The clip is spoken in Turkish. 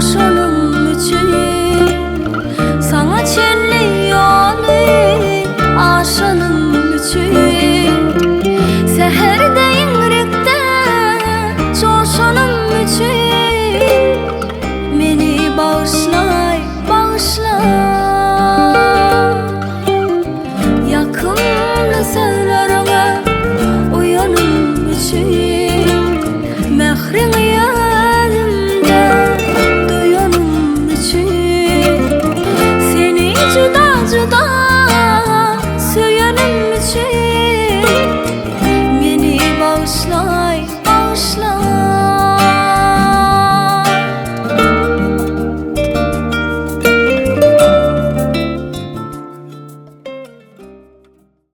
coşanım üçün sana çenli yolu aşanım üçün seherdeyin rekte coşanım üçün meni bağışlay bağışla yakınlı sözlerine uyanım üçün mehrin yanımda duyanım üçün seni juda juda söylenim üçün